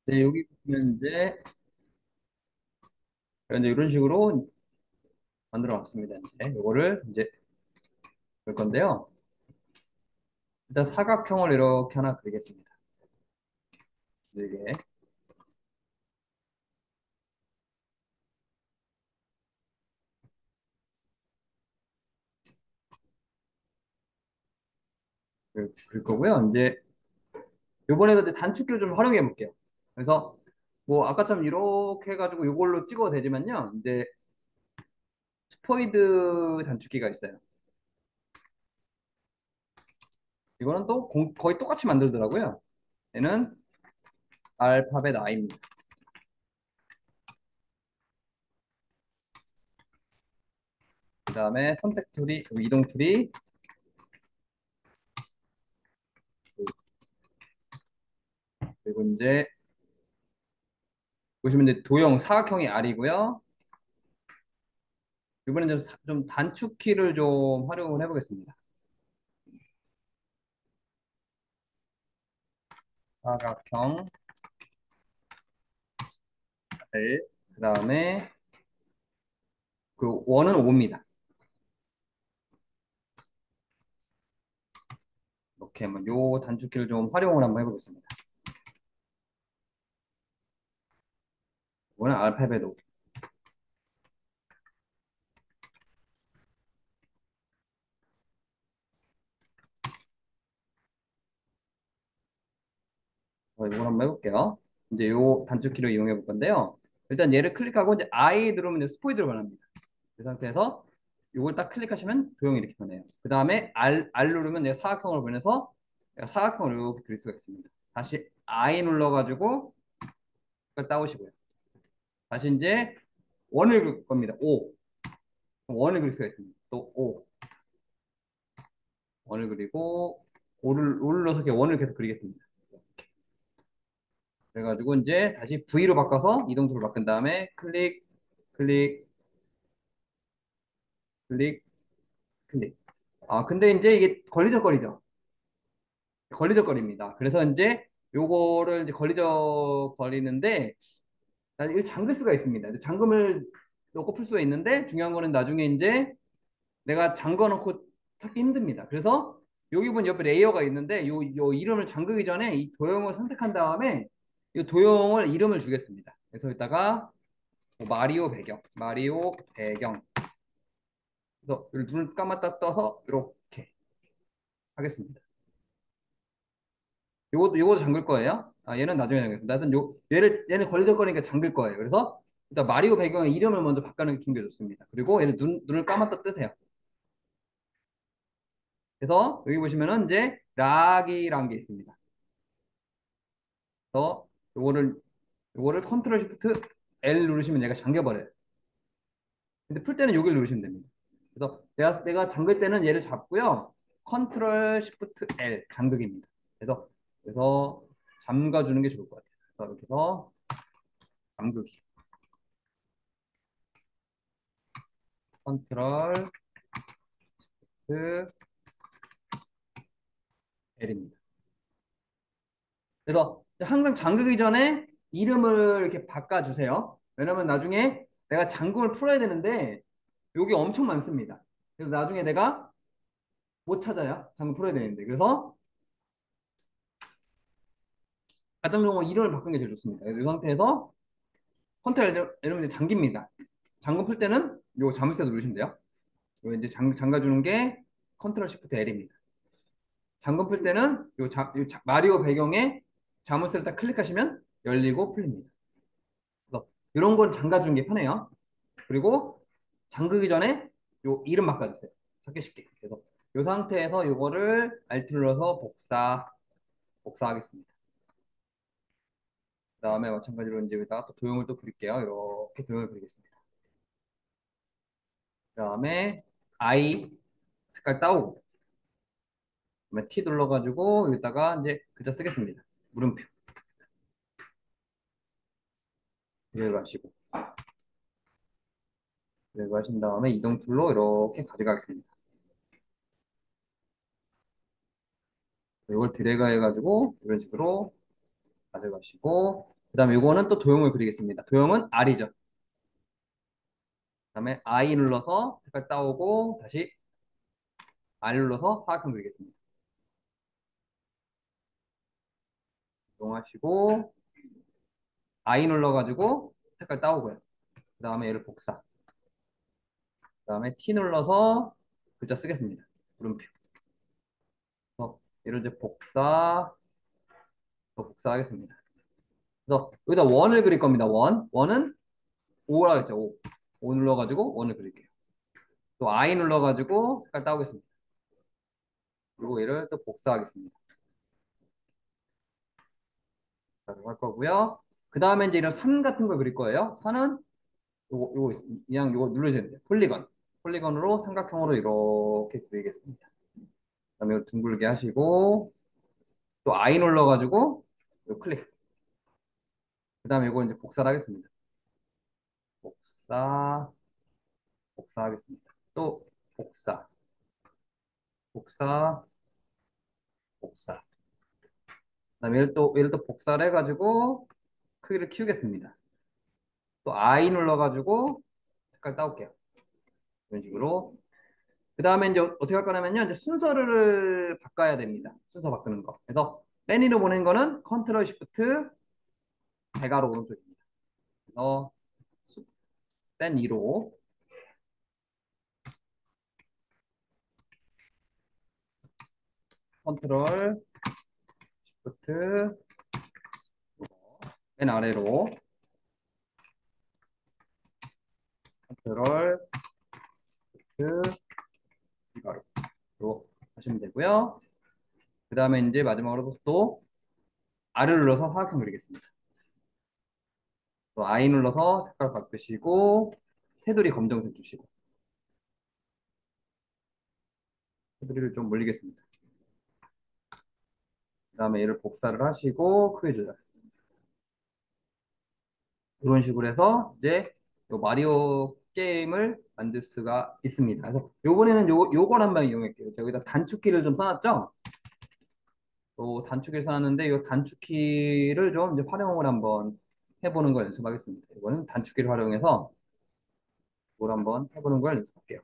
네, 여기 보면 이제 이런 식으로 만들어 놨습니다. 이제 이거를 이제 볼 건데요. 일단 사각형을 이렇게 하나 그리겠습니다. 이게 그릴 거고요. 이제 이번에도 이제 단축키를 좀 활용해 볼게요. 그래서 뭐 아까처럼 이렇게 해가지고 이걸로 찍어도 되지만요. 이제 스포이드 단축키가 있어요. 이거는 또 거의 똑같이 만들더라고요. 얘는 알파벳 I입니다. 그 다음에 선택 툴이, 이동 툴이, 그리고 이제 보시면 이제 도형 사각형이 R이고요. 이번엔 좀 단축키를 좀 활용을 해보겠습니다. 사각형 L, 그 다음에 그 원은 5입니다. 이렇게 한번 요 단축키를 좀 활용을 한번 해보겠습니다. 이거는 알파벳 5. 이걸 한번 해볼게요. 이제 요 단축키를 이용해 볼 건데요. 일단 얘를 클릭하고 이제 I 누르면 이제 스포이드로 변합니다. 그 상태에서 이걸 딱 클릭하시면 도형이 이렇게 변해요. 그 다음에 R 누르면 내가 사각형을 보내서 내가 사각형을 이렇게 그릴 수가 있습니다. 다시 I 눌러가지고 그걸 따오시고요. 다시 이제 원을 그릴 겁니다. O. 원을 그릴 수가 있습니다. 또 O. 원을 그리고 오를 눌러서 이렇게 원을 계속 그리겠습니다. 그래가지고 이제 다시 V로 바꿔서 이동도를 바꾼 다음에 클릭, 클릭, 클릭, 클릭. 아, 근데 이제 이게 걸리적거리죠. 걸리적거립니다. 그래서 이제 요거를 이제 걸리적거리는데 이거 잠글 수가 있습니다. 이제 잠금을 넣고 풀 수가 있는데 중요한 거는 나중에 이제 내가 잠궈 놓고 찾기 힘듭니다. 그래서 여기 보면 옆에 레이어가 있는데 요 이름을 잠그기 전에 이 도형을 선택한 다음에 이 도형을 이름을 주겠습니다. 그래서 이따가 뭐 마리오 배경, 마리오 배경. 그래서 눈을 감았다 떠서 이렇게 하겠습니다. 요것도 잠글 거예요. 아, 얘는 나중에 잠겠습니다. 하여튼 얘는 걸리적거리니까 잠글 거예요. 그래서 일단 마리오 배경의 이름을 먼저 바꾸는 게 좋습니다. 그리고 얘는 눈을 감았다 뜨세요. 그래서 여기 보시면은 이제 락이라는 게 있습니다. 그래서 요거를 컨트롤 시프트 L 누르시면 얘가 잠겨버려요. 근데 풀 때는 여기를 누르시면 됩니다. 그래서 내가 잠글 때는 얘를 잡고요. 컨트롤 시프트 L 잠그기입니다. 그래서 잠가주는 게 좋을 것 같아요. 그래서 이렇게 해서 잠그기. 컨트롤 시프트 L입니다. 그래서 항상 잠그기 전에 이름을 이렇게 바꿔주세요. 왜냐면 나중에 내가 잠금을 풀어야 되는데 여기 엄청 많습니다. 그래서 나중에 내가 못 찾아요. 잠금 풀어야 되는데. 그래서 가장 좋은 건 이름을 바꾸는 게 제일 좋습니다. 이 상태에서 컨트롤 이러면 이제 잠깁니다. 잠금 풀 때는 요 자물쇠 누르시면 돼요. 요 이제 잠가주는 게 컨트롤 시프트 L입니다. 잠금 풀 때는 마리오 배경에 자물쇠를 딱 클릭하시면 열리고 풀립니다. 그래서 이런 건 잠가주는 게 편해요. 그리고 잠그기 전에 요 이름 바꿔주세요. 찾기 쉽게. 그래서 이 상태에서 이거를 Alt 눌러서 복사하겠습니다. 그 다음에 마찬가지로 이제 여기다가 또 도형을 또 그릴게요. 이렇게 도형을 그리겠습니다. 그 다음에 I 색깔 따오고 그다음에 T 눌러가지고 여기다가 이제 글자 쓰겠습니다. 물음표 이렇게 하시고 이렇게 하신 다음에 이동 툴로 이렇게 가져가겠습니다. 이걸 드래그 해가지고 이런 식으로 가져가시고 그다음에 요거는 또 도형을 그리겠습니다. 도형은 R이죠. 그다음에 I 눌러서 색깔 따오고 다시 R 눌러서 사각형 그리겠습니다. 이동하시고 I 눌러가지고 색깔 따오고요. 그다음에 얘를 복사. 그다음에 T 눌러서 글자 쓰겠습니다. 물음표. 얘를 이제 복사, 더 복사하겠습니다. 그래서 여기다 원을 그릴 겁니다. 원. 원은 5라 했죠. 5. 5 눌러가지고 원을 그릴게요. 또 I 눌러가지고 색깔 따오겠습니다. 그리고 얘를 또 복사하겠습니다. 복사를 할 거고요. 그 다음에 이제 이런 산 같은 걸 그릴 거예요. 산은 요거 그냥 요거 누르시면 돼요. 폴리건. 폴리건으로 삼각형으로 이렇게 그리겠습니다. 그다음에 이거 둥글게 하시고 또 I 눌러가지고 요 클릭. 그다음에 이거 이제 복사를 하겠습니다. 복사, 복사하겠습니다. 또 복사, 복사, 복사. 그다음에 얘를 또 복사를 해가지고 크기를 키우겠습니다. 또 I 눌러가지고 색깔 따올게요. 이런 식으로. 그 다음에 이제 어떻게 할 거냐면요. 이제 순서를 바꿔야 됩니다. 순서 바꾸는 거. 그래서 빼니로 보낸 거는 컨트롤 시프트 대괄호 오른쪽입니다. 그래서 뺀 2로 컨트롤 시프트 맨 아래로 컨트롤 시프트 대괄호로 하시면 되고요. 그 다음에 이제 마지막으로 또 R을 눌러서 사각형 그리겠습니다. 또 I 눌러서 색깔 바꾸시고 테두리 검정색 주시고 테두리를 좀 올리겠습니다. 그 다음에 얘를 복사를 하시고 크기 조절. 이런 식으로 해서 이제 요 마리오 게임을 만들 수가 있습니다. 그래서 요번에는 요걸 한번 이용할게요. 제가 여기다 단축키를 좀 써놨죠? 또 단축키를 써놨는데 요 단축키를 좀 이제 활용을 한번 해보는 걸 연습하겠습니다. 이거는 단축키를 활용해서 이걸 한번 해보는 걸 연습할게요.